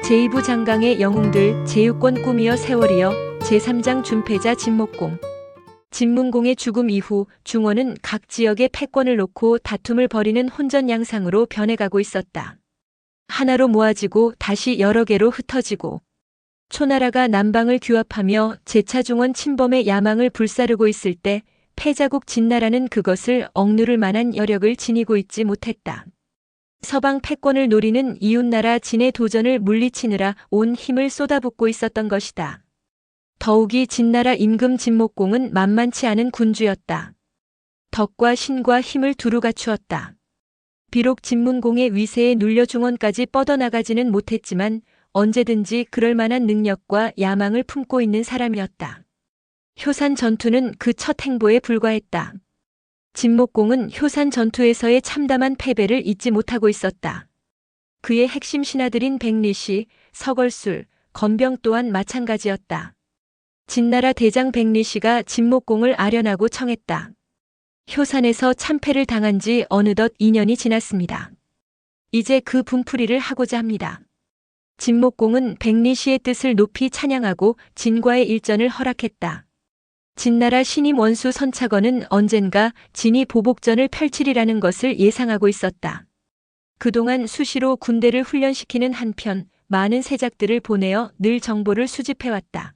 제2부 장강의 영웅들 제유권 꿈이여 세월이여 제3장 준패자 진목공. 진문공의 죽음 이후 중원은 각 지역의 패권을 놓고 다툼을 벌이는 혼전양상으로 변해가고 있었다. 하나로 모아지고 다시 여러 개로 흩어지고 초나라가 남방을 규합하며 제차 중원 침범의 야망을 불사르고 있을 때 패자국 진나라는 그것을 억누를 만한 여력을 지니고 있지 못했다. 서방 패권을 노리는 이웃나라 진의 도전을 물리치느라 온 힘을 쏟아붓고 있었던 것이다. 더욱이 진나라 임금 진목공은 만만치 않은 군주였다. 덕과 신과 힘을 두루 갖추었다. 비록 진문공의 위세에 눌려 중원까지 뻗어나가지는 못했지만 언제든지 그럴 만한 능력과 야망을 품고 있는 사람이었다. 효산 전투는 그 첫 행보에 불과했다. 진목공은 효산 전투에서의 참담한 패배를 잊지 못하고 있었다. 그의 핵심 신하들인 백리시, 서걸술, 건병 또한 마찬가지였다. 진나라 대장 백리시가 진목공을 아련하고 청했다. 효산에서 참패를 당한 지 어느덧 2년이 지났습니다. 이제 그 분풀이를 하고자 합니다. 진목공은 백리시의 뜻을 높이 찬양하고 진과의 일전을 허락했다. 진나라 신임 원수 선차건은 언젠가 진이 보복전을 펼치리라는 것을 예상하고 있었다. 그동안 수시로 군대를 훈련시키는 한편 많은 세작들을 보내어 늘 정보를 수집해왔다.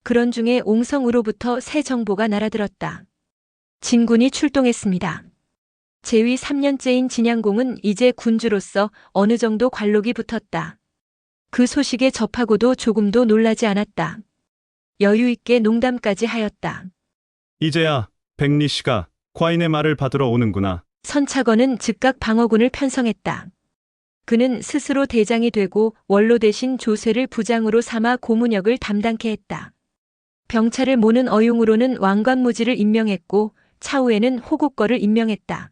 그런 중에 옹성으로부터 새 정보가 날아들었다. 진군이 출동했습니다. 재위 3년째인 진양공은 이제 군주로서 어느 정도 관록이 붙었다. 그 소식에 접하고도 조금도 놀라지 않았다. 여유 있게 농담까지 하였다. 이제야 백리씨가 과인의 말을 받으러 오는구나. 선차건은 즉각 방어군을 편성했다. 그는 스스로 대장이 되고 원로 대신 조쇠를 부장으로 삼아 고문역을 담당케 했다. 병차를 모는 어용으로는 왕관무지를 임명했고 차후에는 호국거를 임명했다.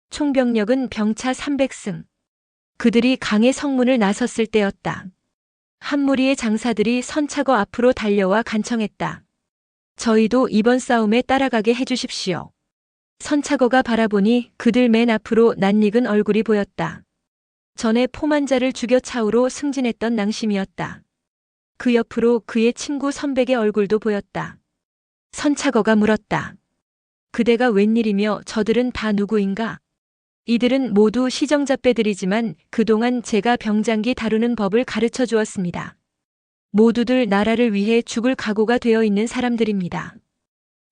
총병력은 병차 300승. 그들이 강의 성문을 나섰을 때였다. 한 무리의 장사들이 선차거 앞으로 달려와 간청했다. 저희도 이번 싸움에 따라가게 해주십시오. 선차거가 바라보니 그들 맨 앞으로 낯익은 얼굴이 보였다. 전에 포만자를 죽여 차후로 승진했던 낭심이었다. 그 옆으로 그의 친구 선백의 얼굴도 보였다. 선차거가 물었다. 그대가 웬일이며 저들은 다 누구인가? 이들은 모두 시정잡배들이지만 그동안 제가 병장기 다루는 법을 가르쳐 주었습니다. 모두들 나라를 위해 죽을 각오가 되어 있는 사람들입니다.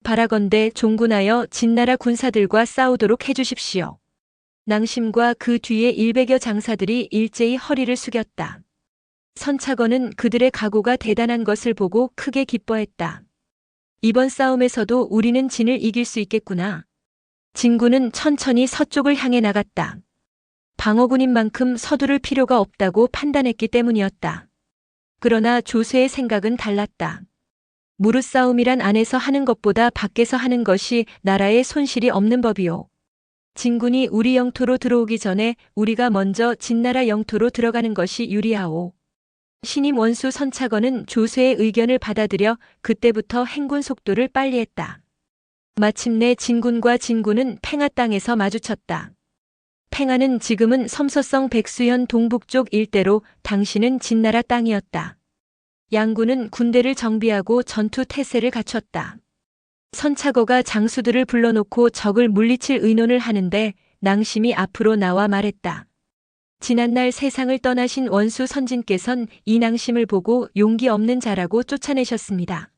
바라건대 종군하여 진나라 군사들과 싸우도록 해주십시오. 낭심과 그 뒤에 100여 장사들이 일제히 허리를 숙였다. 선차건은 그들의 각오가 대단한 것을 보고 크게 기뻐했다. 이번 싸움에서도 우리는 진을 이길 수 있겠구나. 진군은 천천히 서쪽을 향해 나갔다. 방어군인 만큼 서두를 필요가 없다고 판단했기 때문이었다. 그러나 조쇠의 생각은 달랐다. 무릇싸움이란 안에서 하는 것보다 밖에서 하는 것이 나라에 손실이 없는 법이요. 진군이 우리 영토로 들어오기 전에 우리가 먼저 진나라 영토로 들어가는 것이 유리하오. 신임 원수 선차건은 조쇠의 의견을 받아들여 그때부터 행군 속도를 빨리 했다. 마침내 진군과 진군은 팽화 땅에서 마주쳤다. 팽화는 지금은 섬서성 백수현 동북쪽 일대로 당시는 진나라 땅이었다. 양군은 군대를 정비하고 전투 태세를 갖췄다. 선차거가 장수들을 불러놓고 적을 물리칠 의논을 하는데 낭심이 앞으로 나와 말했다. 지난날 세상을 떠나신 원수 선진께선 이 낭심을 보고 용기 없는 자라고 쫓아내셨습니다.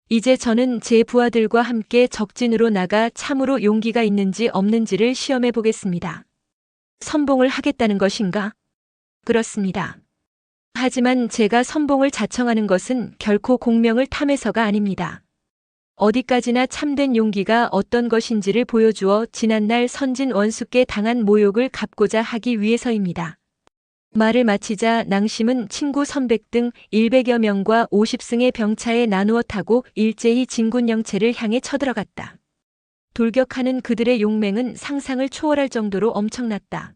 이제 저는 제 부하들과 함께 적진으로 나가 참으로 용기가 있는지 없는지를 시험해 보겠습니다. 선봉을 하겠다는 것인가? 그렇습니다. 하지만 제가 선봉을 자청하는 것은 결코 공명을 탐해서가 아닙니다. 어디까지나 참된 용기가 어떤 것인지를 보여주어 지난날 선진 원수께 당한 모욕을 갚고자 하기 위해서입니다. 말을 마치자 낭심은 친구 선백 등 100여 명과 50승의 병차에 나누어 타고 일제히 진군 영체를 향해 쳐들어갔다. 돌격하는 그들의 용맹은 상상을 초월할 정도로 엄청났다.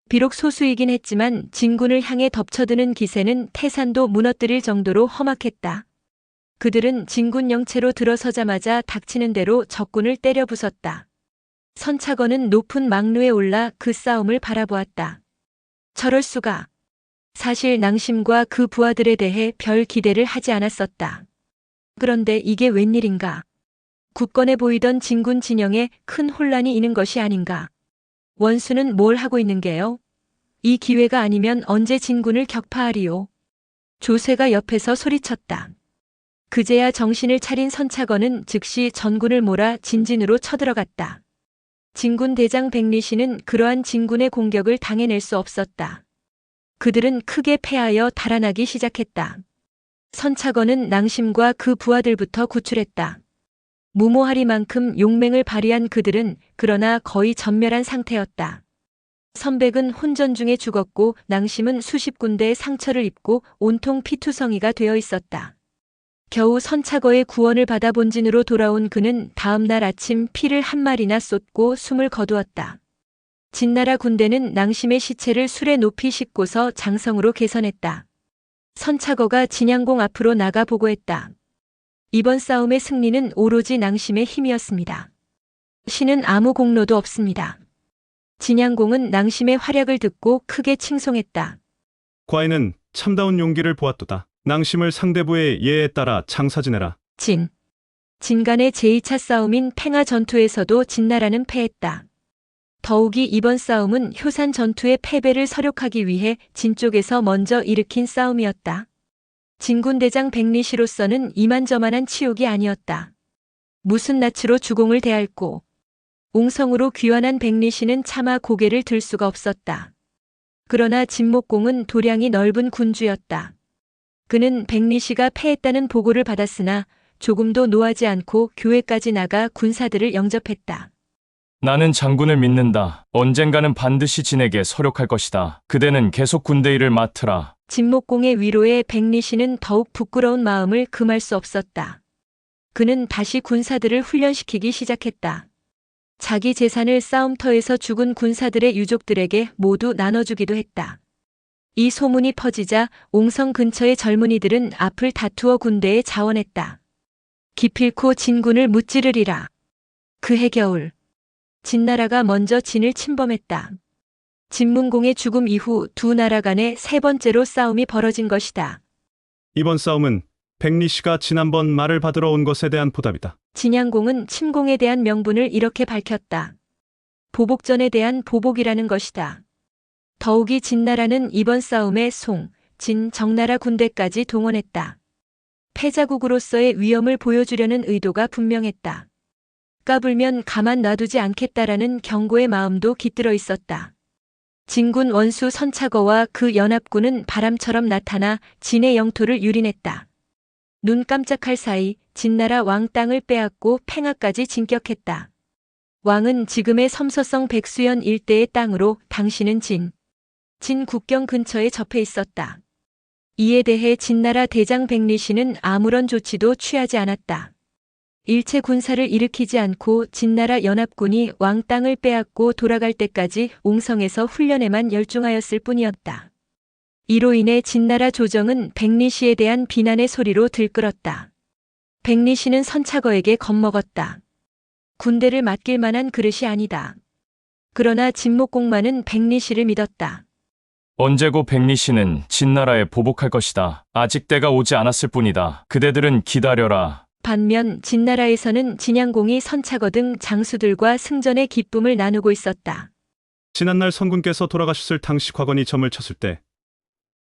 비록 소수이긴 했지만 진군을 향해 덮쳐드는 기세는 태산도 무너뜨릴 정도로 험악했다. 그들은 진군 영체로 들어서자마자 닥치는 대로 적군을 때려 부쉈다. 선차건은 높은 망루에 올라 그 싸움을 바라보았다. 저럴 수가. 사실 낭심과 그 부하들에 대해 별 기대를 하지 않았었다. 그런데 이게 웬일인가? 굳건해 보이던 진군 진영에 큰 혼란이 있는 것이 아닌가? 원수는 뭘 하고 있는 게요? 이 기회가 아니면 언제 진군을 격파하리요? 조세가 옆에서 소리쳤다. 그제야 정신을 차린 선차건은 즉시 전군을 몰아 진진으로 쳐들어갔다. 진군 대장 백리씨는 그러한 진군의 공격을 당해낼 수 없었다. 그들은 크게 패하여 달아나기 시작했다. 선차건은 낭심과 그 부하들부터 구출했다. 무모하리만큼 용맹을 발휘한 그들은 그러나 거의 전멸한 상태였다. 선백은 혼전 중에 죽었고 낭심은 수십 군데의 상처를 입고 온통 피투성이가 되어 있었다. 겨우 선차거의 구원을 받아 본진으로 돌아온 그는 다음 날 아침 피를 한 마리나 쏟고 숨을 거두었다. 진나라 군대는 낭심의 시체를 술에 높이 싣고서 장성으로 개선했다. 선차거가 진양공 앞으로 나가 보고했다. 이번 싸움의 승리는 오로지 낭심의 힘이었습니다. 신은 아무 공로도 없습니다. 진양공은 낭심의 활약을 듣고 크게 칭송했다. 과인은 참다운 용기를 보았도다. 낭심을 상대부의 예에 따라 장사 지내라. 진 간의 제2차 싸움인 팽화 전투에서도 진나라는 패했다. 더욱이 이번 싸움은 효산 전투의 패배를 서력하기 위해 진 쪽에서 먼저 일으킨 싸움이었다. 진군 대장 백리씨로서는 이만저만한 치욕이 아니었다. 무슨 낯으로 주공을 대할꼬. 옹성으로 귀환한 백리씨는 차마 고개를 들 수가 없었다. 그러나 진목공은 도량이 넓은 군주였다. 그는 백리씨가 패했다는 보고를 받았으나 조금도 노하지 않고 교회까지 나가 군사들을 영접했다. 나는 장군을 믿는다. 언젠가는 반드시 진에게 서력할 것이다. 그대는 계속 군대 일을 맡으라. 진목공의 위로에 백리씨는 더욱 부끄러운 마음을 금할 수 없었다. 그는 다시 군사들을 훈련시키기 시작했다. 자기 재산을 싸움터에서 죽은 군사들의 유족들에게 모두 나눠주기도 했다. 이 소문이 퍼지자 옹성 근처의 젊은이들은 앞을 다투어 군대에 자원했다. 기필코 진군을 무찌르리라. 그해 겨울 진나라가 먼저 진을 침범했다. 진문공의 죽음 이후 두 나라 간에 세 번째로 싸움이 벌어진 것이다. 이번 싸움은 백리씨가 지난번 말을 받으러 온 것에 대한 보답이다. 진양공은 침공에 대한 명분을 이렇게 밝혔다. 보복전에 대한 보복이라는 것이다. 더욱이 진나라는 이번 싸움에 송, 진, 정나라 군대까지 동원했다. 패자국으로서의 위엄을 보여주려는 의도가 분명했다. 까불면 가만 놔두지 않겠다라는 경고의 마음도 깃들어 있었다. 진군 원수 선차거와 그 연합군은 바람처럼 나타나 진의 영토를 유린했다. 눈 깜짝할 사이 진나라 왕 땅을 빼앗고 팽하까지 진격했다. 왕은 지금의 섬서성 백수연 일대의 땅으로 당신은 진 국경 근처에 접해 있었다. 이에 대해 진나라 대장 백리씨는 아무런 조치도 취하지 않았다. 일체 군사를 일으키지 않고 진나라 연합군이 왕 땅을 빼앗고 돌아갈 때까지 옹성에서 훈련에만 열중하였을 뿐이었다. 이로 인해 진나라 조정은 백리씨에 대한 비난의 소리로 들끓었다. 백리씨는 선차거에게 겁먹었다. 군대를 맡길 만한 그릇이 아니다. 그러나 진목공만은 백리씨를 믿었다. 언제고 백리씨는 진나라에 보복할 것이다. 아직 때가 오지 않았을 뿐이다. 그대들은 기다려라. 반면 진나라에서는 진양공이 선차거 등 장수들과 승전의 기쁨을 나누고 있었다. 지난날 선군께서 돌아가셨을 당시 과건이 점을 쳤을 때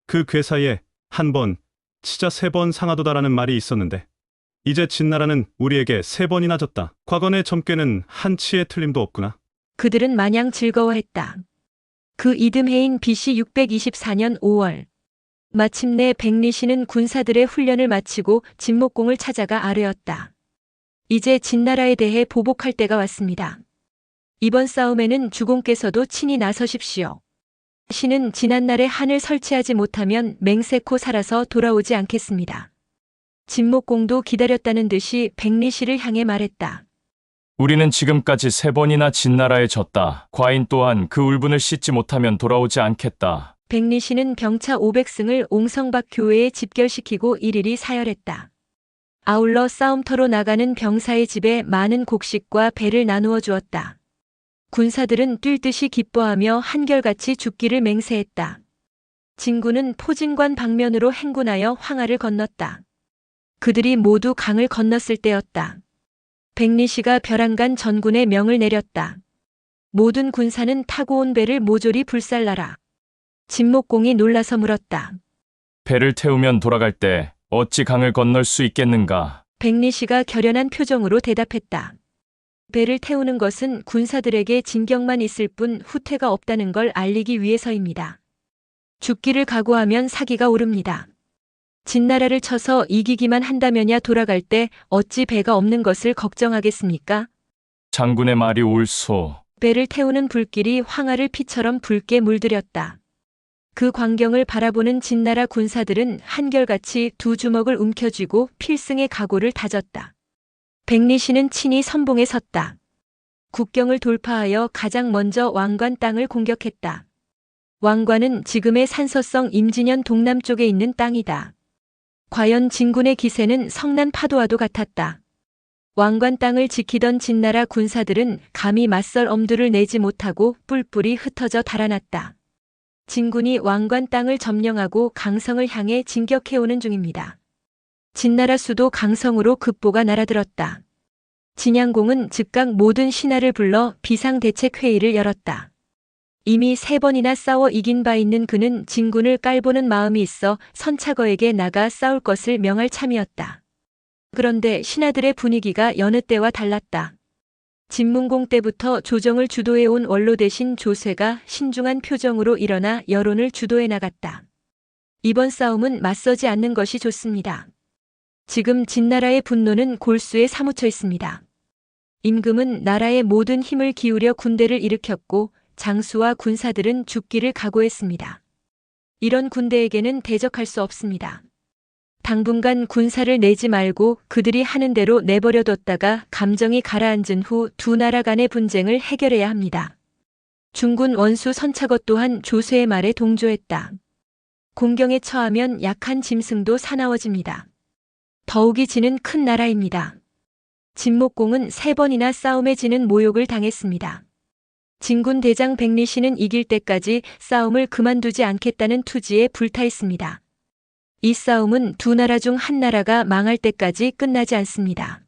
그 괴사에 한 번, 치자 3번 상하도다라는 말이 있었는데 이제 진나라는 우리에게 3번이나 졌다. 과건의 점괘는 한 치의 틀림도 없구나. 그들은 마냥 즐거워했다. 그 이듬해인 BC 624년 5월 마침내 백리씨는 군사들의 훈련을 마치고 진목공을 찾아가 아뢰었다. 이제 진나라에 대해 보복할 때가 왔습니다. 이번 싸움에는 주공께서도 친히 나서십시오. 신은 지난날의 한을 설치하지 못하면 맹세코 살아서 돌아오지 않겠습니다. 진목공도 기다렸다는 듯이 백리씨를 향해 말했다. 우리는 지금까지 3번이나 진나라에 졌다. 과인 또한 그 울분을 씻지 못하면 돌아오지 않겠다. 백리씨는 병차 500승을 옹성 밖 교회에 집결시키고 일일이 사열했다. 아울러 싸움터로 나가는 병사의 집에 많은 곡식과 배를 나누어 주었다. 군사들은 뛸 듯이 기뻐하며 한결같이 죽기를 맹세했다. 진군은 포진관 방면으로 행군하여 황하를 건넜다. 그들이 모두 강을 건넜을 때였다. 백리씨가 벼랑간 전군에 명을 내렸다. 모든 군사는 타고 온 배를 모조리 불살라라. 진목공이 놀라서 물었다. 배를 태우면 돌아갈 때 어찌 강을 건널 수 있겠는가? 백리씨가 결연한 표정으로 대답했다. 배를 태우는 것은 군사들에게 진격만 있을 뿐 후퇴가 없다는 걸 알리기 위해서입니다. 죽기를 각오하면 사기가 오릅니다. 진나라를 쳐서 이기기만 한다면야 돌아갈 때 어찌 배가 없는 것을 걱정하겠습니까? 장군의 말이 옳소. 배를 태우는 불길이 황하를 피처럼 붉게 물들였다. 그 광경을 바라보는 진나라 군사들은 한결같이 두 주먹을 움켜쥐고 필승의 각오를 다졌다. 백리씨는 친히 선봉에 섰다. 국경을 돌파하여 가장 먼저 왕관 땅을 공격했다. 왕관은 지금의 산서성 임진현 동남쪽에 있는 땅이다. 과연 진군의 기세는 성난 파도와도 같았다. 왕관 땅을 지키던 진나라 군사들은 감히 맞설 엄두를 내지 못하고 뿔뿔이 흩어져 달아났다. 진군이 왕관 땅을 점령하고 강성을 향해 진격해오는 중입니다. 진나라 수도 강성으로 급보가 날아들었다. 진양공은 즉각 모든 신하를 불러 비상대책회의를 열었다. 이미 3번이나 싸워 이긴 바 있는 그는 진군을 깔보는 마음이 있어 선차거에게 나가 싸울 것을 명할 참이었다. 그런데 신하들의 분위기가 여느 때와 달랐다. 진문공 때부터 조정을 주도해온 원로 대신 조세가 신중한 표정으로 일어나 여론을 주도해 나갔다. 이번 싸움은 맞서지 않는 것이 좋습니다. 지금 진나라의 분노는 골수에 사무쳐 있습니다. 임금은 나라의 모든 힘을 기울여 군대를 일으켰고 장수와 군사들은 죽기를 각오했습니다. 이런 군대에게는 대적할 수 없습니다. 당분간 군사를 내지 말고 그들이 하는 대로 내버려뒀다가 감정이 가라앉은 후 두 나라 간의 분쟁을 해결해야 합니다. 중군 원수 선차거 또한 조세의 말에 동조했다. 공경에 처하면 약한 짐승도 사나워집니다. 더욱이 지는 큰 나라입니다. 진목공은 3번이나 싸움에 지는 모욕을 당했습니다. 진군 대장 백리씨는 이길 때까지 싸움을 그만두지 않겠다는 투지에 불타있습니다. 이 싸움은 두 나라 중 한 나라가 망할 때까지 끝나지 않습니다.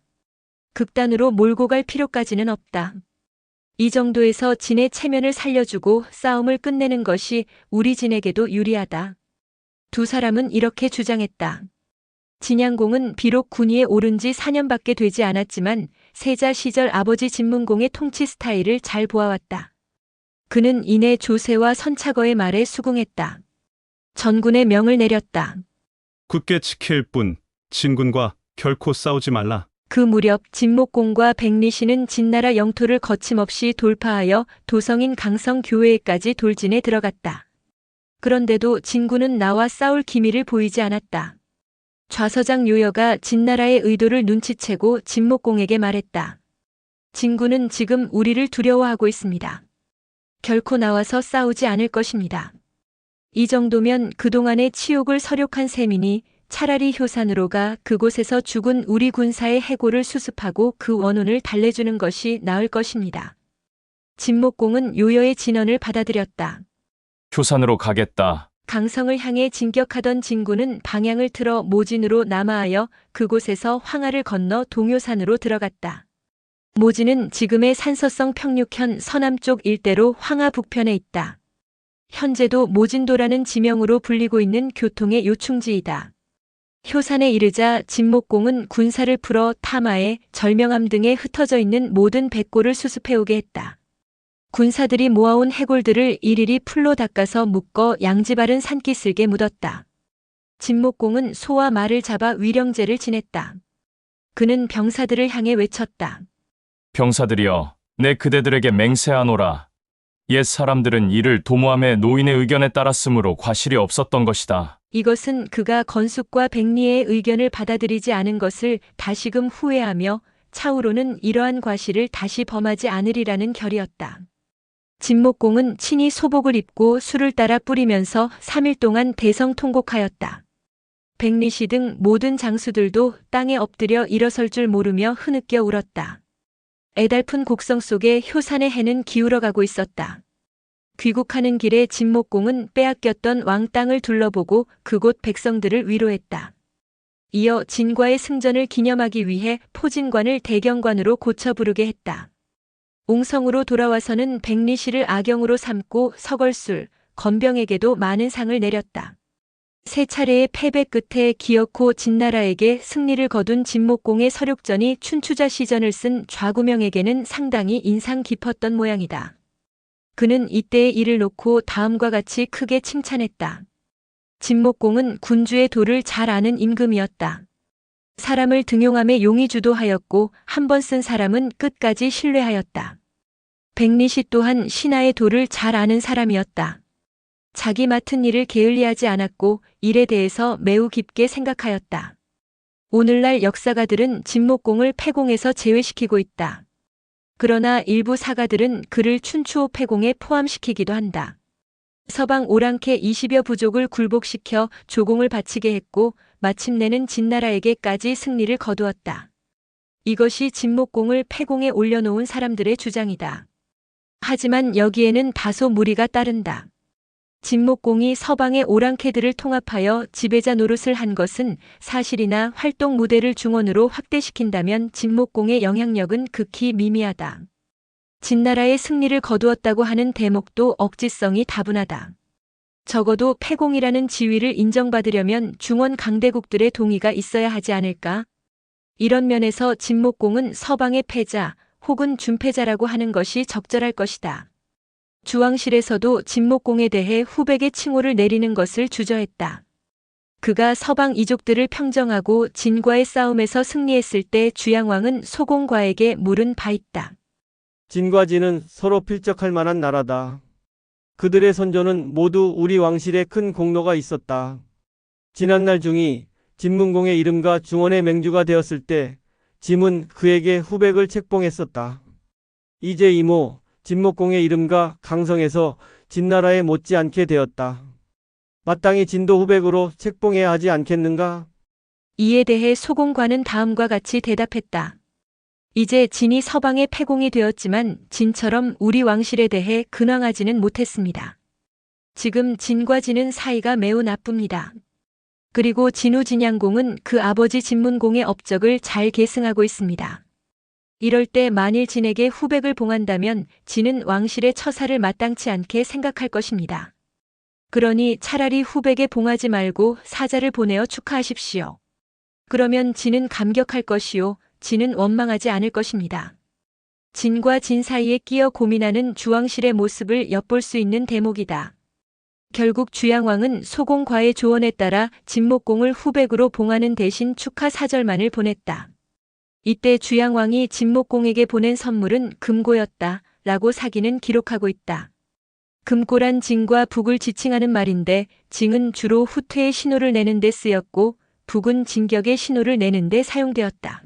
극단으로 몰고 갈 필요까지는 없다. 이 정도에서 진의 체면을 살려주고 싸움을 끝내는 것이 우리 진에게도 유리하다. 두 사람은 이렇게 주장했다. 진양공은 비록 군위에 오른 지 4년밖에 되지 않았지만 세자 시절 아버지 진문공의 통치 스타일을 잘 보아왔다. 그는 이내 조세와 선차거의 말에 수긍했다. 전군의 명을 내렸다. 굳게 지킬 뿐 진군과 결코 싸우지 말라. 그 무렵 진목공과 백리씨는 진나라 영토를 거침없이 돌파하여 도성인 강성 교외에까지 돌진해 들어갔다. 그런데도 진군은 나와 싸울 기미를 보이지 않았다. 좌서장 요여가 진나라의 의도를 눈치채고 진목공에게 말했다. 진군은 지금 우리를 두려워하고 있습니다. 결코 나와서 싸우지 않을 것입니다. 이 정도면 그동안의 치욕을 서력한 셈이니 차라리 효산으로 가 그곳에서 죽은 우리 군사의 해고를 수습하고 그 원혼을 달래주는 것이 나을 것입니다. 진목공은 요여의 진언을 받아들였다. 효산으로 가겠다. 강성을 향해 진격하던 진군은 방향을 틀어 모진으로 남하하여 그곳에서 황하를 건너 동요산으로 들어갔다. 모진은 지금의 산서성 평육현 서남쪽 일대로 황하 북편에 있다. 현재도 모진도라는 지명으로 불리고 있는 교통의 요충지이다. 효산에 이르자 진목공은 군사를 풀어 타마에 절명암 등에 흩어져 있는 모든 백골을 수습해오게 했다. 군사들이 모아온 해골들을 일일이 풀로 닦아서 묶어 양지바른 산기슭에 묻었다. 진목공은 소와 말을 잡아 위령제를 지냈다. 그는 병사들을 향해 외쳤다. 병사들이여, 내 그대들에게 맹세하노라. 옛 사람들은 이를 도모함에 노인의 의견에 따랐으므로 과실이 없었던 것이다. 이것은 그가 건숙과 백리의 의견을 받아들이지 않은 것을 다시금 후회하며 차후로는 이러한 과실을 다시 범하지 않으리라는 결이었다. 진목공은 친히 소복을 입고 술을 따라 뿌리면서 3일 동안 대성통곡하였다. 백리씨 등 모든 장수들도 땅에 엎드려 일어설 줄 모르며 흐느껴 울었다. 애달픈 곡성 속에 효산의 해는 기울어가고 있었다. 귀국하는 길에 진목공은 빼앗겼던 왕 땅을 둘러보고 그곳 백성들을 위로했다. 이어 진과의 승전을 기념하기 위해 포진관을 대경관으로 고쳐 부르게 했다. 옹성으로 돌아와서는 백리시를 아경으로 삼고 서걸술, 건병에게도 많은 상을 내렸다. 세 차례의 패배 끝에 기어코 진나라에게 승리를 거둔 진목공의 서륙전이 춘추자 시전을 쓴 좌구명에게는 상당히 인상 깊었던 모양이다. 그는 이때의 일을 놓고 다음과 같이 크게 칭찬했다. 진목공은 군주의 도를 잘 아는 임금이었다. 사람을 등용함에 용이 주도하였고 한 번 쓴 사람은 끝까지 신뢰하였다. 백리시 또한 신하의 도를 잘 아는 사람이었다. 자기 맡은 일을 게을리하지 않았고 일에 대해서 매우 깊게 생각하였다. 오늘날 역사가들은 진목공을 패공에서 제외시키고 있다. 그러나 일부 사가들은 그를 춘추호 패공에 포함시키기도 한다. 서방 오랑캐 20여 부족을 굴복시켜 조공을 바치게 했고 마침내는 진나라에게까지 승리를 거두었다. 이것이 진목공을 패공에 올려놓은 사람들의 주장이다. 하지만 여기에는 다소 무리가 따른다. 진목공이 서방의 오랑캐들을 통합하여 지배자 노릇을 한 것은 사실이나 활동 무대를 중원으로 확대시킨다면 진목공의 영향력은 극히 미미하다. 진나라의 승리를 거두었다고 하는 대목도 억지성이 다분하다. 적어도 패공이라는 지위를 인정받으려면 중원 강대국들의 동의가 있어야 하지 않을까? 이런 면에서 진목공은 서방의 패자 혹은 준패자라고 하는 것이 적절할 것이다. 주왕실에서도 진목공에 대해 후백의 칭호를 내리는 것을 주저했다. 그가 서방 이족들을 평정하고 진과의 싸움에서 승리했을 때 주양왕은 소공과에게 물은 바 있다. 진과 진은 서로 필적할 만한 나라다. 그들의 선조는 모두 우리 왕실에 큰 공로가 있었다. 지난날 중이 진문공의 이름과 중원의 맹주가 되었을 때 짐은 그에게 후백을 책봉했었다. 이제 이모 진목공의 이름과 강성에서 진나라에 못지않게 되었다. 마땅히 진도 후백으로 책봉해야 하지 않겠는가? 이에 대해 소공과는 다음과 같이 대답했다. 이제 진이 서방의 패공이 되었지만 진처럼 우리 왕실에 대해 근황하지는 못했습니다. 지금 진과 진은 사이가 매우 나쁩니다. 그리고 진후 진양공은 그 아버지 진문공의 업적을 잘 계승하고 있습니다. 이럴 때 만일 진에게 후백을 봉한다면 진은 왕실의 처사를 마땅치 않게 생각할 것입니다. 그러니 차라리 후백에 봉하지 말고 사자를 보내어 축하하십시오. 그러면 진은 감격할 것이요 진은 원망하지 않을 것입니다. 진과 진 사이에 끼어 고민하는 주왕실의 모습을 엿볼 수 있는 대목이다. 결국 주양왕은 소공과의 조언에 따라 진목공을 후백으로 봉하는 대신 축하 사절만을 보냈다. 이때 주양왕이 진목공에게 보낸 선물은 금고였다 라고 사기는 기록하고 있다. 금고란 징과 북을 지칭하는 말인데 징은 주로 후퇴의 신호를 내는 데 쓰였고 북은 진격의 신호를 내는 데 사용되었다.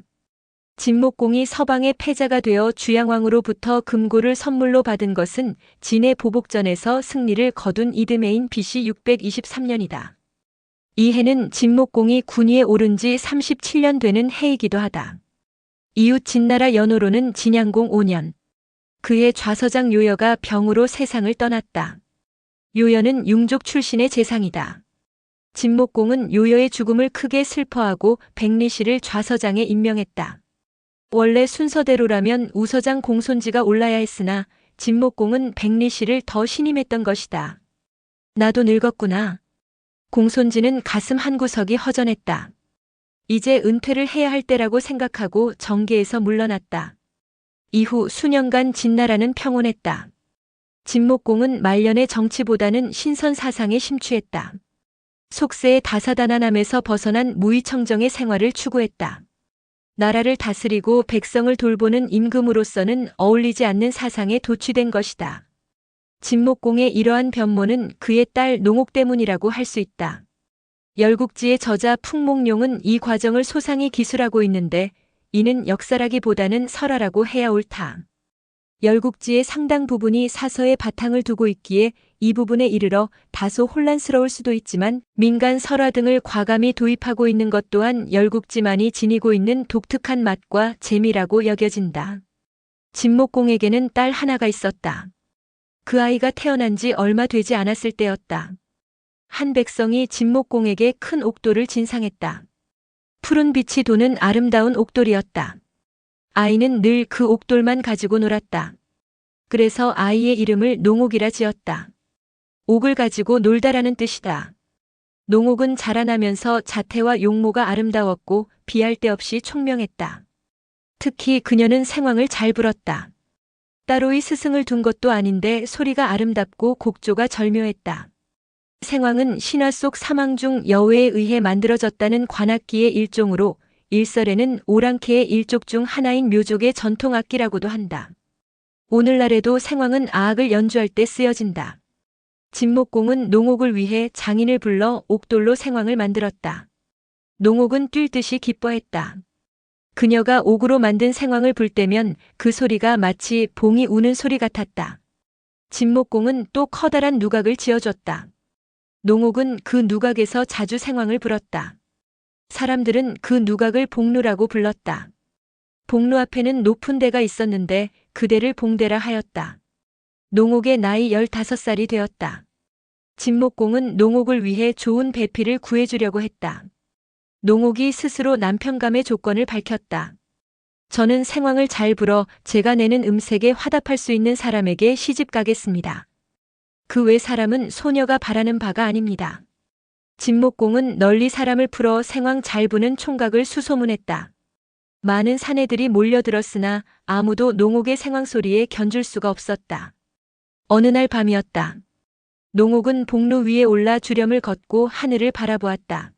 진목공이 서방의 패자가 되어 주양왕으로부터 금고를 선물로 받은 것은 진의 보복전에서 승리를 거둔 이듬해인 BC 623년이다. 이 해는 진목공이 군위에 오른 지 37년 되는 해이기도 하다. 이웃 진나라 연호로는 진양공 5년. 그의 좌서장 요여가 병으로 세상을 떠났다. 요여는 융족 출신의 재상이다. 진목공은 요여의 죽음을 크게 슬퍼하고 백리시를 좌서장에 임명했다. 원래 순서대로라면 우서장 공손지가 올라야 했으나 진목공은 백리시를 더 신임했던 것이다. 나도 늙었구나. 공손지는 가슴 한구석이 허전했다. 이제 은퇴를 해야 할 때라고 생각하고 정계에서 물러났다. 이후 수년간 진나라는 평온했다. 진목공은 말년의 정치보다는 신선 사상에 심취했다. 속세의 다사다난함에서 벗어난 무의청정의 생활을 추구했다. 나라를 다스리고 백성을 돌보는 임금으로서는 어울리지 않는 사상에 도취된 것이다. 진목공의 이러한 변모는 그의 딸 농옥 때문이라고 할 수 있다. 열국지의 저자 풍목룡은 이 과정을 소상히 기술하고 있는데 이는 역사라기보다는 설화라고 해야 옳다. 열국지의 상당 부분이 사서의 바탕을 두고 있기에 이 부분에 이르러 다소 혼란스러울 수도 있지만 민간 설화 등을 과감히 도입하고 있는 것 또한 열국지만이 지니고 있는 독특한 맛과 재미라고 여겨진다. 진목공에게는 딸 하나가 있었다. 그 아이가 태어난 지 얼마 되지 않았을 때였다. 한 백성이 진목공에게 큰 옥돌을 진상했다. 푸른 빛이 도는 아름다운 옥돌이었다. 아이는 늘 그 옥돌만 가지고 놀았다. 그래서 아이의 이름을 농옥이라 지었다. 옥을 가지고 놀다라는 뜻이다. 농옥은 자라나면서 자태와 용모가 아름다웠고 비할 데 없이 총명했다. 특히 그녀는 생황을 잘 불었다. 따로이 스승을 둔 것도 아닌데 소리가 아름답고 곡조가 절묘했다. 생황은 신화 속 사망 중 여우에 의해 만들어졌다는 관악기의 일종으로 일설에는 오랑캐의 일족 중 하나인 묘족의 전통악기라고도 한다. 오늘날에도 생황은 아악을 연주할 때 쓰여진다. 진목공은 농옥을 위해 장인을 불러 옥돌로 생황을 만들었다. 농옥은 뛸 듯이 기뻐했다. 그녀가 옥으로 만든 생황을 불 때면 그 소리가 마치 봉이 우는 소리 같았다. 진목공은 또 커다란 누각을 지어줬다. 농옥은 그 누각에서 자주 생황을 불었다. 사람들은 그 누각을 복루라고 불렀다. 복루 앞에는 높은 데가 있었는데 그대를 봉대라 하였다. 농옥의 나이 15살이 되었다. 진목공은 농옥을 위해 좋은 배필을 구해주려고 했다. 농옥이 스스로 남편감의 조건을 밝혔다. 저는 생황을 잘 불어 제가 내는 음색에 화답할 수 있는 사람에게 시집 가겠습니다. 그 외 사람은 소녀가 바라는 바가 아닙니다. 진목공은 널리 사람을 풀어 생황 잘 부는 총각을 수소문했다. 많은 사내들이 몰려들었으나 아무도 농옥의 생황 소리에 견줄 수가 없었다. 어느 날 밤이었다. 농옥은 복루 위에 올라 주렴을 걷고 하늘을 바라보았다.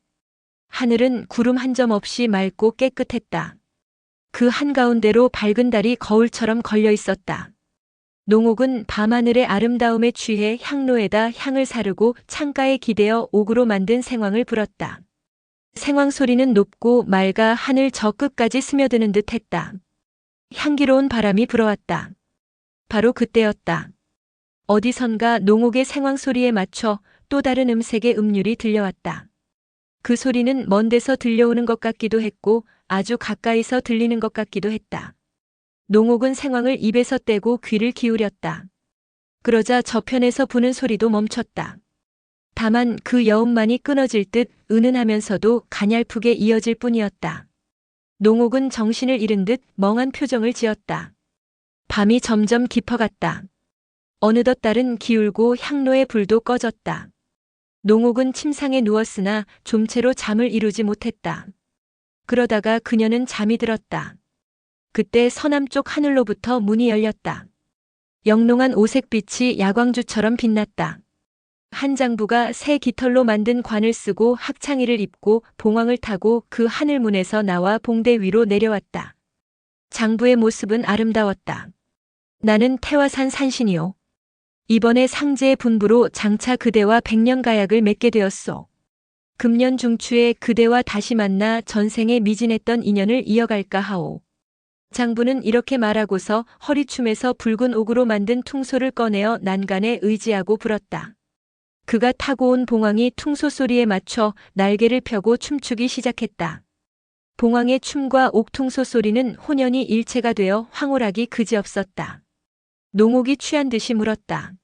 하늘은 구름 한 점 없이 맑고 깨끗했다. 그 한가운데로 밝은 달이 거울처럼 걸려 있었다. 농옥은 밤하늘의 아름다움에 취해 향로에다 향을 사르고 창가에 기대어 옥으로 만든 생황을 불었다. 생황 소리는 높고 맑아 하늘 저 끝까지 스며드는 듯 했다. 향기로운 바람이 불어왔다. 바로 그때였다. 어디선가 농옥의 생황 소리에 맞춰 또 다른 음색의 음률이 들려왔다. 그 소리는 먼 데서 들려오는 것 같기도 했고 아주 가까이서 들리는 것 같기도 했다. 농옥은 생황을 입에서 떼고 귀를 기울였다. 그러자 저편에서 부는 소리도 멈췄다. 다만 그 여음만이 끊어질 듯 은은하면서도 가냘프게 이어질 뿐이었다. 농옥은 정신을 잃은 듯 멍한 표정을 지었다. 밤이 점점 깊어갔다. 어느덧 달은 기울고 향로의 불도 꺼졌다. 농옥은 침상에 누웠으나 좀채로 잠을 이루지 못했다. 그러다가 그녀는 잠이 들었다. 그때 서남쪽 하늘로부터 문이 열렸다. 영롱한 오색빛이 야광주처럼 빛났다. 한 장부가 새 깃털로 만든 관을 쓰고 학창이를 입고 봉황을 타고 그 하늘문에서 나와 봉대 위로 내려왔다. 장부의 모습은 아름다웠다. 나는 태화산 산신이요. 이번에 상제의 분부로 장차 그대와 백년가약을 맺게 되었소. 금년 중추에 그대와 다시 만나 전생에 미진했던 인연을 이어갈까 하오. 장부는 이렇게 말하고서 허리춤에서 붉은 옥으로 만든 퉁소를 꺼내어 난간에 의지하고 불었다. 그가 타고 온 봉황이 퉁소 소리에 맞춰 날개를 펴고 춤추기 시작했다. 봉황의 춤과 옥퉁소 소리는 혼연히 일체가 되어 황홀하기 그지없었다. 농옥이 취한 듯이 물었다.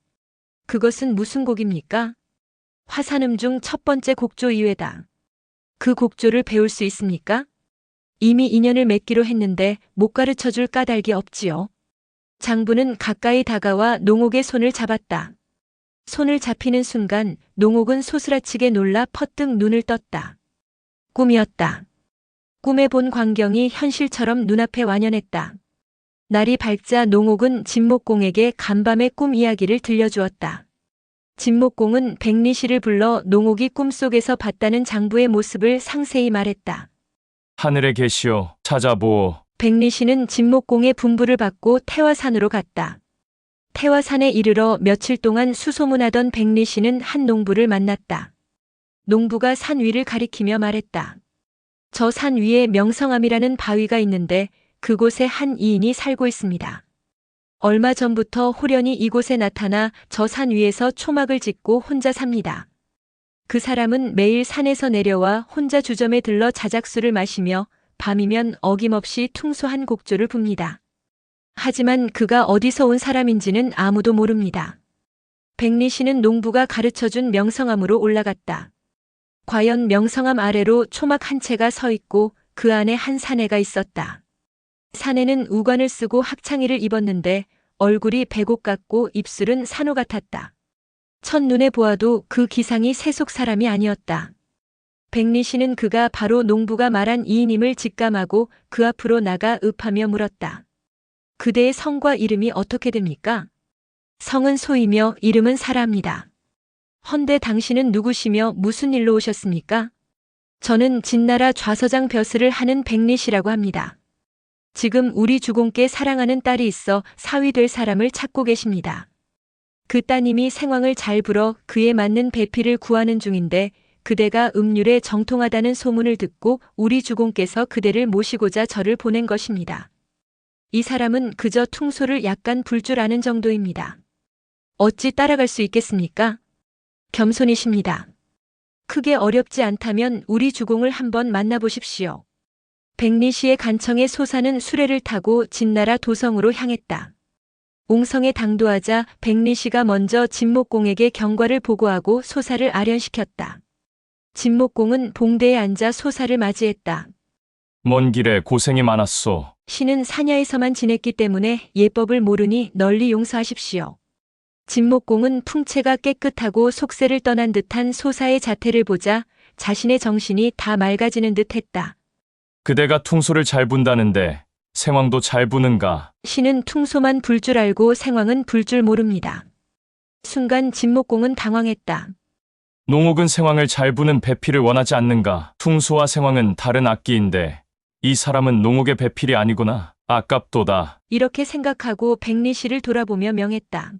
그것은 무슨 곡입니까? 화산음 중 첫 번째 곡조 이외다. 그 곡조를 배울 수 있습니까? 이미 인연을 맺기로 했는데 못 가르쳐줄 까닭이 없지요. 장부는 가까이 다가와 농옥의 손을 잡았다. 손을 잡히는 순간 농옥은 소스라치게 놀라 퍼뜩 눈을 떴다. 꿈이었다. 꿈에 본 광경이 현실처럼 눈앞에 완연했다. 날이 밝자 농옥은 진목공에게 간밤의 꿈 이야기를 들려주었다. 진목공은 백리시를 불러 농옥이 꿈속에서 봤다는 장부의 모습을 상세히 말했다. 하늘에 계시오. 찾아보오. 백리시는 진목공의 분부를 받고 태화산으로 갔다. 태화산에 이르러 며칠 동안 수소문하던 백리시는 한 농부를 만났다. 농부가 산 위를 가리키며 말했다. 저 산 위에 명성암이라는 바위가 있는데 그곳에 한 이인이 살고 있습니다. 얼마 전부터 호련히 이곳에 나타나 저 산 위에서 초막을 짓고 혼자 삽니다. 그 사람은 매일 산에서 내려와 혼자 주점에 들러 자작술을 마시며 밤이면 어김없이 퉁소한 곡조를 붑니다. 하지만 그가 어디서 온 사람인지는 아무도 모릅니다. 백리씨는 농부가 가르쳐준 명성암으로 올라갔다. 과연 명성암 아래로 초막 한 채가 서 있고 그 안에 한 사내가 있었다. 사내는 우관을 쓰고 학창의를 입었는데 얼굴이 배곡 같고 입술은 산호 같았다. 첫눈에 보아도 그 기상이 세속 사람이 아니었다. 백리씨는 그가 바로 농부가 말한 이인임을 직감하고 그 앞으로 나가 읍하며 물었다. 그대의 성과 이름이 어떻게 됩니까? 성은 소이며 이름은 사라입니다. 헌데 당신은 누구시며 무슨 일로 오셨습니까? 저는 진나라 좌서장 벼슬을 하는 백리씨라고 합니다. 지금 우리 주공께 사랑하는 딸이 있어 사위 될 사람을 찾고 계십니다. 그 따님이 생황을 잘 불어 그에 맞는 배필을 구하는 중인데 그대가 음률에 정통하다는 소문을 듣고 우리 주공께서 그대를 모시고자 저를 보낸 것입니다. 이 사람은 그저 퉁소를 약간 불 줄 아는 정도입니다. 어찌 따라갈 수 있겠습니까? 겸손이십니다. 크게 어렵지 않다면 우리 주공을 한번 만나보십시오. 백리씨의 간청에 소사는 수레를 타고 진나라 도성으로 향했다. 옹성에 당도하자 백리씨가 먼저 진목공에게 경과를 보고하고 소사를 아련시켰다. 진목공은 봉대에 앉아 소사를 맞이했다. 먼 길에 고생이 많았소. 신은 사냐에서만 지냈기 때문에 예법을 모르니 널리 용서하십시오. 진목공은 풍채가 깨끗하고 속세를 떠난 듯한 소사의 자태를 보자 자신의 정신이 다 맑아지는 듯했다. 그대가 퉁소를 잘 분다는데 생황도 잘 부는가? 신은 퉁소만 불 줄 알고 생황은 불 줄 모릅니다. 순간 진목공은 당황했다. 농옥은 생황을 잘 부는 배필을 원하지 않는가? 퉁소와 생황은 다른 악기인데 이 사람은 농옥의 배필이 아니구나. 아깝도다. 이렇게 생각하고 백리씨를 돌아보며 명했다.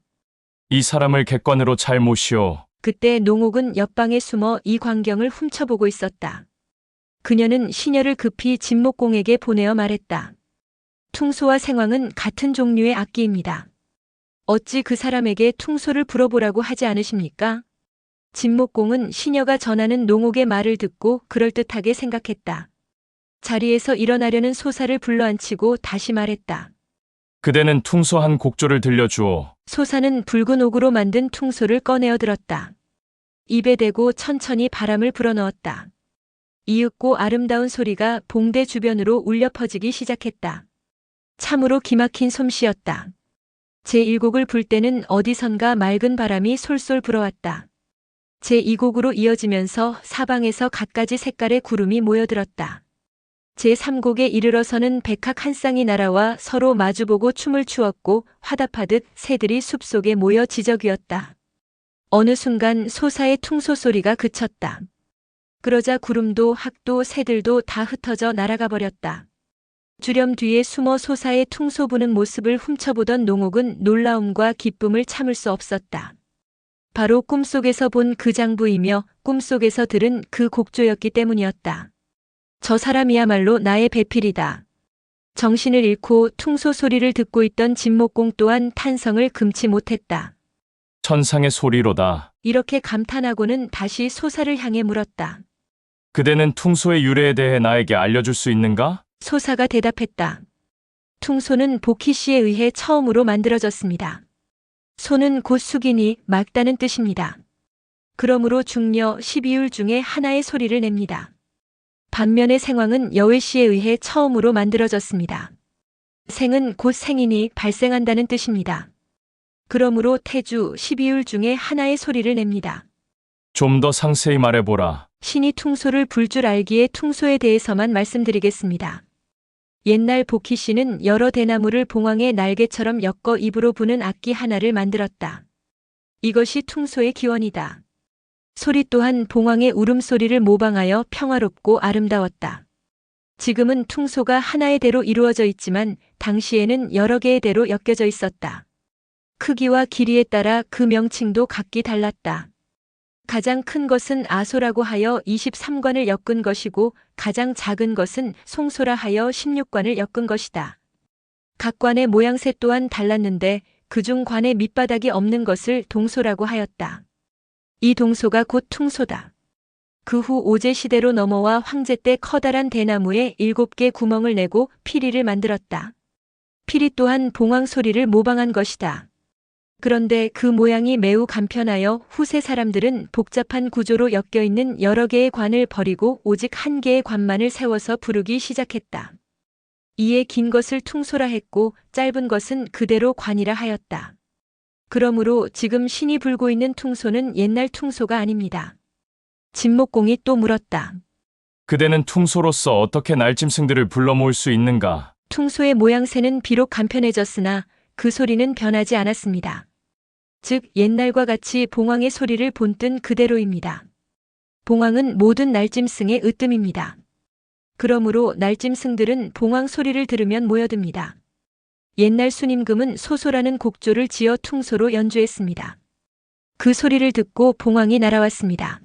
이 사람을 객관으로 잘 모시오. 그때 농옥은 옆방에 숨어 이 광경을 훔쳐보고 있었다. 그녀는 시녀를 급히 진목공에게 보내어 말했다. 퉁소와 생황은 같은 종류의 악기입니다. 어찌 그 사람에게 퉁소를 불어보라고 하지 않으십니까? 진목공은 시녀가 전하는 농옥의 말을 듣고 그럴듯하게 생각했다. 자리에서 일어나려는 소사를 불러앉히고 다시 말했다. 그대는 퉁소 한 곡조를 들려주오. 소사는 붉은 옥으로 만든 퉁소를 꺼내어 들었다. 입에 대고 천천히 바람을 불어넣었다. 이윽고 아름다운 소리가 봉대 주변으로 울려 퍼지기 시작했다. 참으로 기막힌 솜씨였다. 제1곡을 불 때는 어디선가 맑은 바람이 솔솔 불어왔다. 제2곡으로 이어지면서 사방에서 갖가지 색깔의 구름이 모여들었다. 제3곡에 이르러서는 백학 한 쌍이 날아와 서로 마주보고 춤을 추었고 화답하듯 새들이 숲속에 모여 지저귀었다. 어느 순간 소사의 퉁소 소리가 그쳤다. 그러자 구름도 학도 새들도 다 흩어져 날아가 버렸다. 주렴 뒤에 숨어 소사의 퉁소 부는 모습을 훔쳐보던 농옥은 놀라움과 기쁨을 참을 수 없었다. 바로 꿈속에서 본 그 장부이며 꿈속에서 들은 그 곡조였기 때문이었다. 저 사람이야말로 나의 배필이다. 정신을 잃고 퉁소 소리를 듣고 있던 진목공 또한 탄성을 금치 못했다. 천상의 소리로다. 이렇게 감탄하고는 다시 소사를 향해 물었다. 그대는 퉁소의 유래에 대해 나에게 알려줄 수 있는가? 소사가 대답했다. 퉁소는 보키씨에 의해 처음으로 만들어졌습니다. 소는 곧 숙이니 맑다는 뜻입니다. 그러므로 중려 12율 중에 하나의 소리를 냅니다. 반면에 생황은 여외씨에 의해 처음으로 만들어졌습니다. 생은 곧 생이니 발생한다는 뜻입니다. 그러므로 태주 12율 중에 하나의 소리를 냅니다. 좀 더 상세히 말해보라. 신이 퉁소를 불 줄 알기에 퉁소에 대해서만 말씀드리겠습니다. 옛날 보키씨는 여러 대나무를 봉황의 날개처럼 엮어 입으로 부는 악기 하나를 만들었다. 이것이 퉁소의 기원이다. 소리 또한 봉황의 울음소리를 모방하여 평화롭고 아름다웠다. 지금은 퉁소가 하나의 대로 이루어져 있지만 당시에는 여러 개의 대로 엮여져 있었다. 크기와 길이에 따라 그 명칭도 각기 달랐다. 가장 큰 것은 아소라고 하여 23관을 엮은 것이고 가장 작은 것은 송소라 하여 16관을 엮은 것이다. 각 관의 모양새 또한 달랐는데 그중 관의 밑바닥이 없는 것을 동소라고 하였다. 이 동소가 곧 퉁소다. 그 후 오제 시대로 넘어와 황제 때 커다란 대나무에 7개 구멍을 내고 피리를 만들었다. 피리 또한 봉황 소리를 모방한 것이다. 그런데 그 모양이 매우 간편하여 후세 사람들은 복잡한 구조로 엮여있는 여러 개의 관을 버리고 오직 한 개의 관만을 세워서 부르기 시작했다. 이에 긴 것을 퉁소라 했고 짧은 것은 그대로 관이라 하였다. 그러므로 지금 신이 불고 있는 퉁소는 옛날 퉁소가 아닙니다. 진목공이 또 물었다. 그대는 퉁소로서 어떻게 날짐승들을 불러 모을 수 있는가? 퉁소의 모양새는 비록 간편해졌으나 그 소리는 변하지 않았습니다. 즉 옛날과 같이 봉황의 소리를 본뜬 그대로입니다. 봉황은 모든 날짐승의 으뜸입니다. 그러므로 날짐승들은 봉황 소리를 들으면 모여듭니다. 옛날 순임금은 소소라는 곡조를 지어 퉁소로 연주했습니다. 그 소리를 듣고 봉황이 날아왔습니다.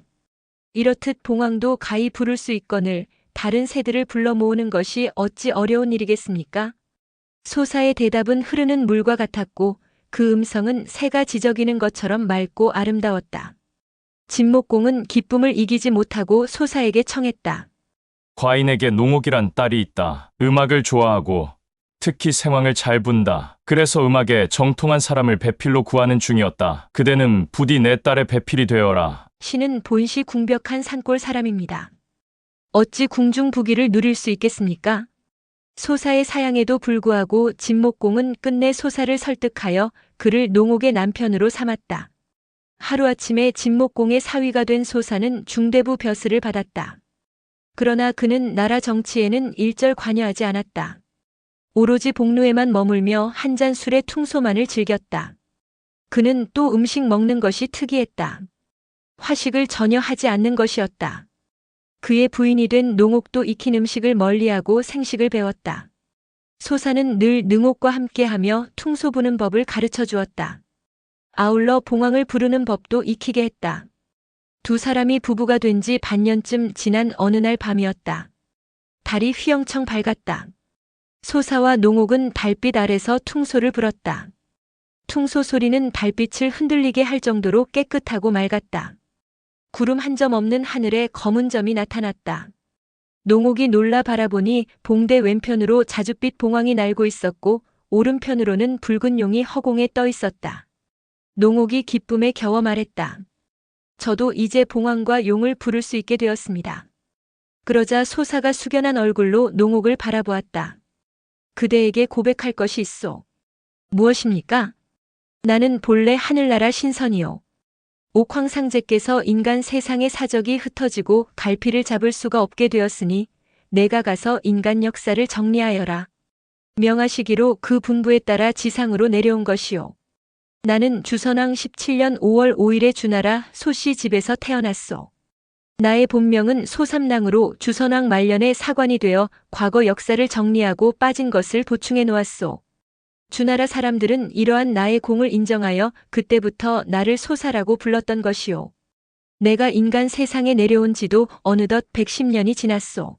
이렇듯 봉황도 가히 부를 수 있거늘 다른 새들을 불러 모으는 것이 어찌 어려운 일이겠습니까? 소사의 대답은 흐르는 물과 같았고 그 음성은 새가 지저귀는 것처럼 맑고 아름다웠다. 진목공은 기쁨을 이기지 못하고 소사에게 청했다. 과인에게 농옥이란 딸이 있다. 음악을 좋아하고 특히 생황을 잘 분다. 그래서 음악에 정통한 사람을 배필로 구하는 중이었다. 그대는 부디 내 딸의 배필이 되어라. 신은 본시 궁벽한 산골 사람입니다. 어찌 궁중부귀를 누릴 수 있겠습니까? 소사의 사양에도 불구하고 진목공은 끝내 소사를 설득하여 그를 농옥의 남편으로 삼았다. 하루아침에 진목공의 사위가 된 소사는 중대부 벼슬을 받았다. 그러나 그는 나라 정치에는 일절 관여하지 않았다. 오로지 복루에만 머물며 한 잔 술의 퉁소만을 즐겼다. 그는 또 음식 먹는 것이 특이했다. 화식을 전혀 하지 않는 것이었다. 그의 부인이 된 농옥도 익힌 음식을 멀리하고 생식을 배웠다. 소사는 늘 능옥과 함께하며 퉁소 부는 법을 가르쳐 주었다. 아울러 봉황을 부르는 법도 익히게 했다. 두 사람이 부부가 된 지 반년쯤 지난 어느 날 밤이었다. 달이 휘영청 밝았다. 소사와 농옥은 달빛 아래서 퉁소를 불었다. 퉁소 소리는 달빛을 흔들리게 할 정도로 깨끗하고 맑았다. 구름 한 점 없는 하늘에 검은 점이 나타났다. 농옥이 놀라 바라보니 봉대 왼편으로 자줏빛 봉황이 날고 있었고 오른편으로는 붉은 용이 허공에 떠 있었다. 농옥이 기쁨에 겨워 말했다. 저도 이제 봉황과 용을 부를 수 있게 되었습니다. 그러자 소사가 숙연한 얼굴로 농옥을 바라보았다. 그대에게 고백할 것이 있소. 무엇입니까? 나는 본래 하늘나라 신선이요. 옥황상제께서 인간 세상의 사적이 흩어지고 갈피를 잡을 수가 없게 되었으니 내가 가서 인간 역사를 정리하여라. 명하시기로 그 분부에 따라 지상으로 내려온 것이요. 나는 주선왕 17년 5월 5일에 주나라 소씨 집에서 태어났소. 나의 본명은 소삼랑으로 주선왕 말년에 사관이 되어 과거 역사를 정리하고 빠진 것을 보충해 놓았소. 주나라 사람들은 이러한 나의 공을 인정하여 그때부터 나를 소사라고 불렀던 것이요. 내가 인간 세상에 내려온 지도 어느덧 110년이 지났소.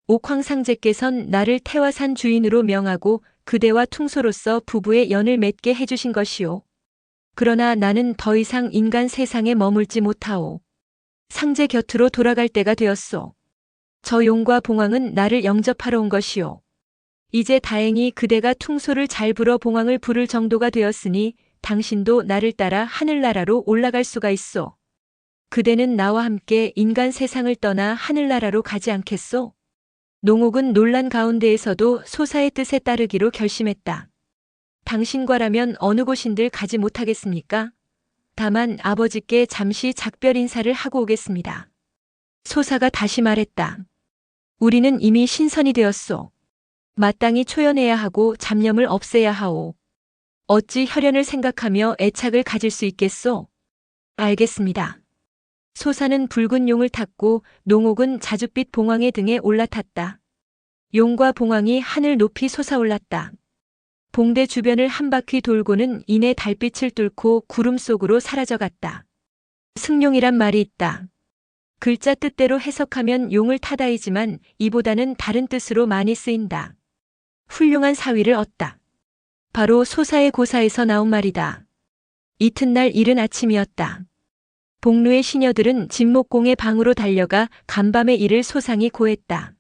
옥황상제께선 나를 태화산 주인으로 명하고 그대와 퉁소로서 부부의 연을 맺게 해주신 것이요. 그러나 나는 더 이상 인간 세상에 머물지 못하오. 상제 곁으로 돌아갈 때가 되었소. 저 용과 봉황은 나를 영접하러 온 것이요. 이제 다행히 그대가 퉁소를 잘 불어 봉황을 부를 정도가 되었으니 당신도 나를 따라 하늘나라로 올라갈 수가 있소. 그대는 나와 함께 인간 세상을 떠나 하늘나라로 가지 않겠소? 농옥은 놀란 가운데에서도 소사의 뜻에 따르기로 결심했다. 당신과라면 어느 곳인들 가지 못하겠습니까? 다만 아버지께 잠시 작별 인사를 하고 오겠습니다. 소사가 다시 말했다. 우리는 이미 신선이 되었소. 마땅히 초연해야 하고 잡념을 없애야 하오. 어찌 혈연을 생각하며 애착을 가질 수 있겠소? 알겠습니다. 소사는 붉은 용을 탔고 농옥은 자줏빛 봉황의 등에 올라탔다. 용과 봉황이 하늘 높이 솟아올랐다. 봉대 주변을 한 바퀴 돌고는 이내 달빛을 뚫고 구름 속으로 사라져갔다. 승용이란 말이 있다. 글자 뜻대로 해석하면 용을 타다이지만 이보다는 다른 뜻으로 많이 쓰인다. 훌륭한 사위를 얻다. 바로 소사의 고사에서 나온 말이다. 이튿날 이른 아침이었다. 복루의 시녀들은 진목공의 방으로 달려가 간밤에 이를 소상히 고했다.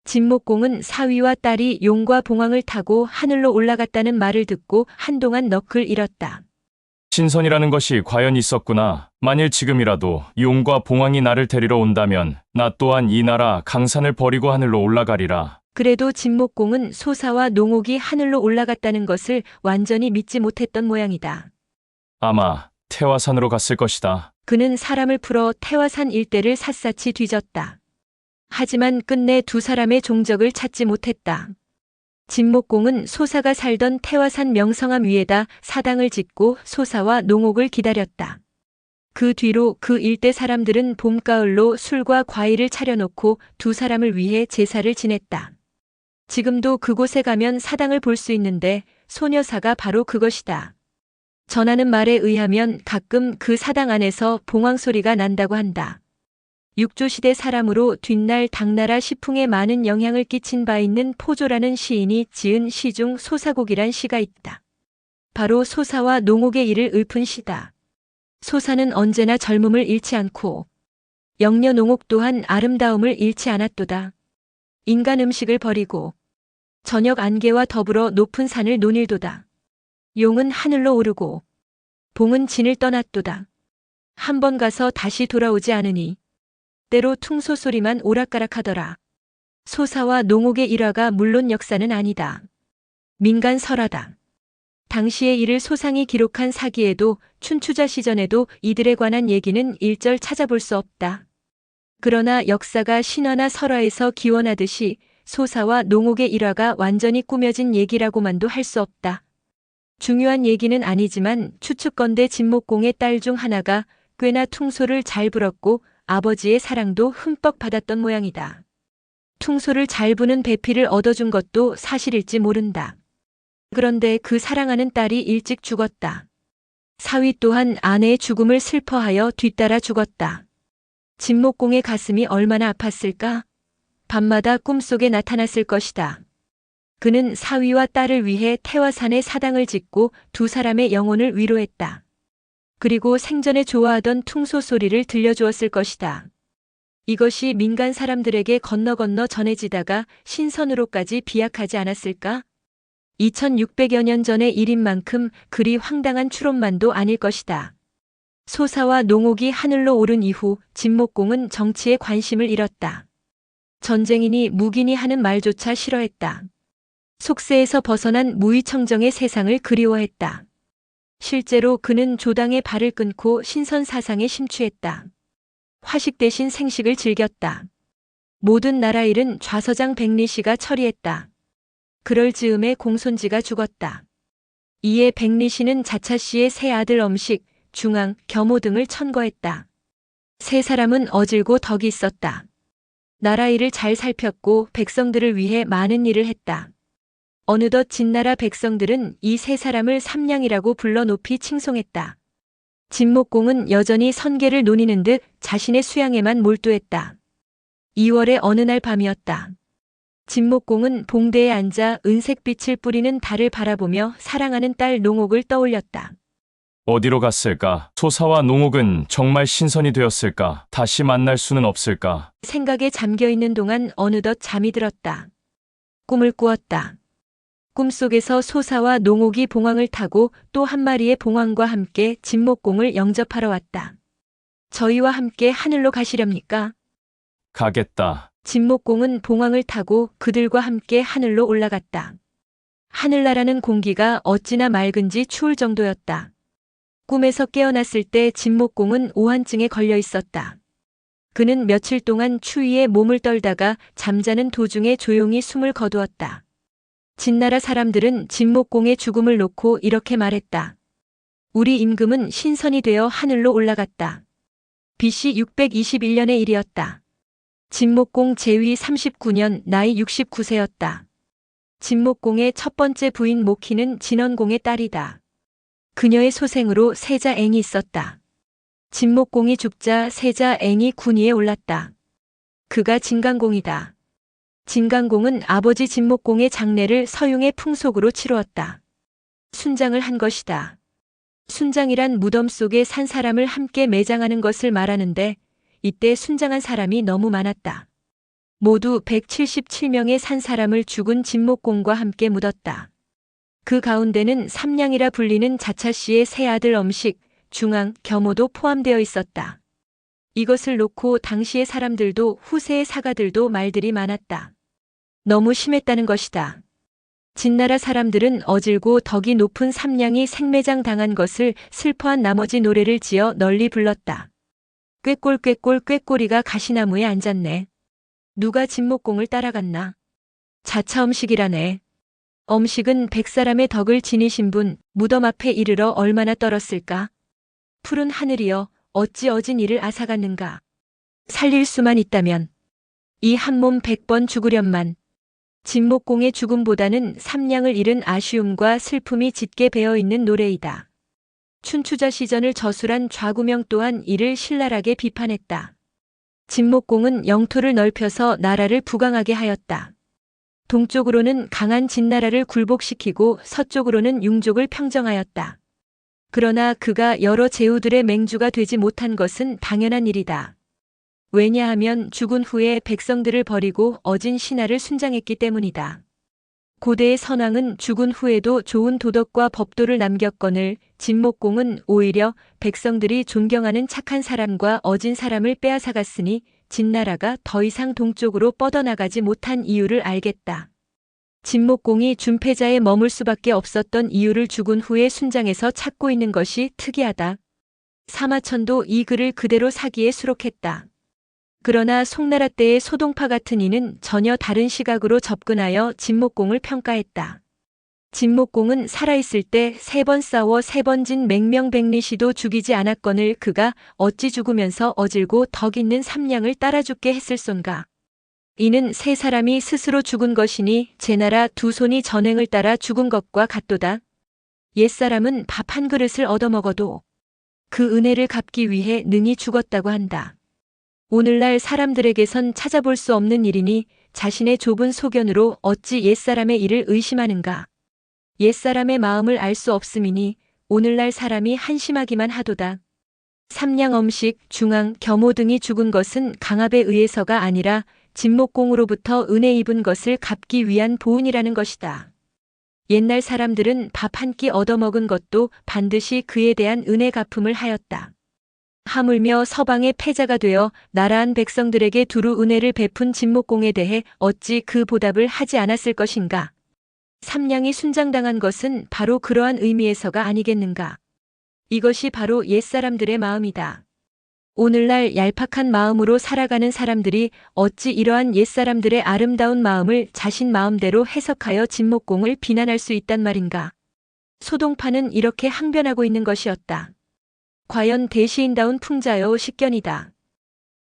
진목공은 사위와 딸이 용과 봉황을 타고 하늘로 올라갔다는 말을 듣고 한동안 넋을 잃었다. 신선이라는 것이 과연 있었구나. 만일 지금이라도 용과 봉황이 나를 데리러 온다면 나 또한 이 나라 강산을 버리고 하늘로 올라가리라. 그래도 진목공은 소사와 농옥이 하늘로 올라갔다는 것을 완전히 믿지 못했던 모양이다. 아마 태화산으로 갔을 것이다. 그는 사람을 풀어 태화산 일대를 샅샅이 뒤졌다. 하지만 끝내 두 사람의 종적을 찾지 못했다. 진목공은 소사가 살던 태화산 명성암 위에다 사당을 짓고 소사와 농옥을 기다렸다. 그 뒤로 그 일대 사람들은 봄가을로 술과 과일을 차려놓고 두 사람을 위해 제사를 지냈다. 지금도 그곳에 가면 사당을 볼 수 있는데 소녀사가 바로 그것이다. 전하는 말에 의하면 가끔 그 사당 안에서 봉황 소리가 난다고 한다. 육조시대 사람으로 뒷날 당나라 시풍에 많은 영향을 끼친 바 있는 포조라는 시인이 지은 시 중 소사곡이란 시가 있다. 바로 소사와 농옥의 일을 읊은 시다. 소사는 언제나 젊음을 잃지 않고 영녀농옥 또한 아름다움을 잃지 않았도다. 인간 음식을 버리고 저녁 안개와 더불어 높은 산을 논일도다. 용은 하늘로 오르고 봉은 진을 떠났도다. 한 번 가서 다시 돌아오지 않으니 때로 퉁소 소리만 오락가락하더라. 소사와 농옥의 일화가 물론 역사는 아니다. 민간 설화다. 당시의 일을 소상이 기록한 사기에도 춘추자 시전에도 이들에 관한 얘기는 일절 찾아볼 수 없다. 그러나 역사가 신화나 설화에서 기원하듯이 소사와 농옥의 일화가 완전히 꾸며진 얘기라고만도 할 수 없다. 중요한 얘기는 아니지만 추측건대 진목공의 딸 중 하나가 꽤나 퉁소를 잘 불었고 아버지의 사랑도 흠뻑 받았던 모양이다. 퉁소를 잘 부는 배필을 얻어준 것도 사실일지 모른다. 그런데 그 사랑하는 딸이 일찍 죽었다. 사위 또한 아내의 죽음을 슬퍼하여 뒤따라 죽었다. 진목공의 가슴이 얼마나 아팠을까? 밤마다 꿈속에 나타났을 것이다. 그는 사위와 딸을 위해 태화산에 사당을 짓고 두 사람의 영혼을 위로했다. 그리고 생전에 좋아하던 퉁소 소리를 들려주었을 것이다. 이것이 민간 사람들에게 건너 전해지다가 신선으로까지 비약하지 않았을까? 2600여 년 전의 일인 만큼 그리 황당한 추론만도 아닐 것이다. 소사와 농옥이 하늘로 오른 이후 진목공은 정치에 관심을 잃었다. 전쟁이니 무기니 하는 말조차 싫어했다. 속세에서 벗어난 무위청정의 세상을 그리워했다. 실제로 그는 조당의 발을 끊고 신선 사상에 심취했다. 화식 대신 생식을 즐겼다. 모든 나라 일은 좌서장 백리씨가 처리했다. 그럴 즈음에 공손지가 죽었다. 이에 백리씨는 자차씨의 세 아들 엄식, 중앙, 겸호 등을 천거했다. 세 사람은 어질고 덕이 있었다. 나라 일을 잘 살폈고 백성들을 위해 많은 일을 했다. 어느덧 진나라 백성들은 이 세 사람을 삼량이라고 불러 높이 칭송했다. 진목공은 여전히 선계를 노리는 듯 자신의 수양에만 몰두했다. 2월의 어느 날 밤이었다. 진목공은 봉대에 앉아 은색빛을 뿌리는 달을 바라보며 사랑하는 딸 농옥을 떠올렸다. 어디로 갔을까? 소사와 농옥은 정말 신선이 되었을까? 다시 만날 수는 없을까? 생각에 잠겨 있는 동안 어느덧 잠이 들었다. 꿈을 꾸었다. 꿈속에서 소사와 농옥이 봉황을 타고 또 한 마리의 봉황과 함께 진목공을 영접하러 왔다. 저희와 함께 하늘로 가시렵니까? 가겠다. 진목공은 봉황을 타고 그들과 함께 하늘로 올라갔다. 하늘나라는 공기가 어찌나 맑은지 추울 정도였다. 꿈에서 깨어났을 때 진목공은 오한증에 걸려 있었다. 그는 며칠 동안 추위에 몸을 떨다가 잠자는 도중에 조용히 숨을 거두었다. 진나라 사람들은 진목공의 죽음을 놓고 이렇게 말했다. 우리 임금은 신선이 되어 하늘로 올라갔다. BC 621년의 일이었다. 진목공 제위 39년 나이 69세였다. 진목공의 첫 번째 부인 모키는 진원공의 딸이다. 그녀의 소생으로 세자 앵이 있었다. 진목공이 죽자 세자 앵이 군위에 올랐다. 그가 진강공이다. 진강공은 아버지 진목공의 장례를 서용의 풍속으로 치루었다. 순장을 한 것이다. 순장이란 무덤 속에 산 사람을 함께 매장하는 것을 말하는데 이때 순장한 사람이 너무 많았다. 모두 177명의 산 사람을 죽은 진목공과 함께 묻었다. 그 가운데는 삼냥이라 불리는 자차씨의 세 아들 엄식, 중앙, 겸호도 포함되어 있었다. 이것을 놓고 당시의 사람들도 후세의 사가들도 말들이 많았다. 너무 심했다는 것이다. 진나라 사람들은 어질고 덕이 높은 삼냥이 생매장 당한 것을 슬퍼한 나머지 노래를 지어 널리 불렀다. 꾀꼴 꾀꼬리가 가시나무에 앉았네. 누가 진목공을 따라갔나? 자차 엄식이라네. 엄식은 100사람의 덕을 지니신 분, 무덤 앞에 이르러 얼마나 떨었을까? 푸른 하늘이여 어찌 어진 이를 앗아갔는가? 살릴 수만 있다면 이 한 몸 100번 죽으련만. 진목공의 죽음보다는 삼냥을 잃은 아쉬움과 슬픔이 짙게 배어있는 노래이다. 춘추자 시전을 저술한 좌구명 또한 이를 신랄하게 비판했다. 진목공은 영토를 넓혀서 나라를 부강하게 하였다. 동쪽으로는 강한 진나라를 굴복시키고 서쪽으로는 융족을 평정하였다. 그러나 그가 여러 제후들의 맹주가 되지 못한 것은 당연한 일이다. 왜냐하면 죽은 후에 백성들을 버리고 어진 신하를 순장했기 때문이다. 고대의 선왕은 죽은 후에도 좋은 도덕과 법도를 남겼거늘 진목공은 오히려 백성들이 존경하는 착한 사람과 어진 사람을 빼앗아갔으니 진나라가 더 이상 동쪽으로 뻗어나가지 못한 이유를 알겠다. 진목공이 준패자에 머물 수밖에 없었던 이유를 죽은 후에 순장해서 찾고 있는 것이 특이하다. 사마천도 이 글을 그대로 사기에 수록했다. 그러나 송나라 때의 소동파 같은 이는 전혀 다른 시각으로 접근하여 진목공을 평가했다. 진목공은 살아있을 때 3번 싸워 3번 진 맹명백리시도 죽이지 않았거늘 그가 어찌 죽으면서 어질고 덕 있는 삼냥을 따라 죽게 했을손가. 이는 세 사람이 스스로 죽은 것이니 제나라 두 손이 전행을 따라 죽은 것과 같도다. 옛사람은 밥 한 그릇을 얻어먹어도 그 은혜를 갚기 위해 능히 죽었다고 한다. 오늘날 사람들에게선 찾아볼 수 없는 일이니 자신의 좁은 소견으로 어찌 옛사람의 일을 의심하는가. 옛사람의 마음을 알 수 없음이니 오늘날 사람이 한심하기만 하도다. 삼냥 엄식, 중앙, 겸호 등이 죽은 것은 강압에 의해서가 아니라 진목공으로부터 은혜 입은 것을 갚기 위한 보은이라는 것이다. 옛날 사람들은 밥 한 끼 얻어먹은 것도 반드시 그에 대한 은혜 갚음을 하였다. 하물며 서방의 패자가 되어 나라한 백성들에게 두루 은혜를 베푼 진목공에 대해 어찌 그 보답을 하지 않았을 것인가. 삼냥이 순장당한 것은 바로 그러한 의미에서가 아니겠는가. 이것이 바로 옛사람들의 마음이다. 오늘날 얄팍한 마음으로 살아가는 사람들이 어찌 이러한 옛사람들의 아름다운 마음을 자신 마음대로 해석하여 진목공을 비난할 수 있단 말인가. 소동파는 이렇게 항변하고 있는 것이었다. 과연 대시인다운 풍자여 식견이다.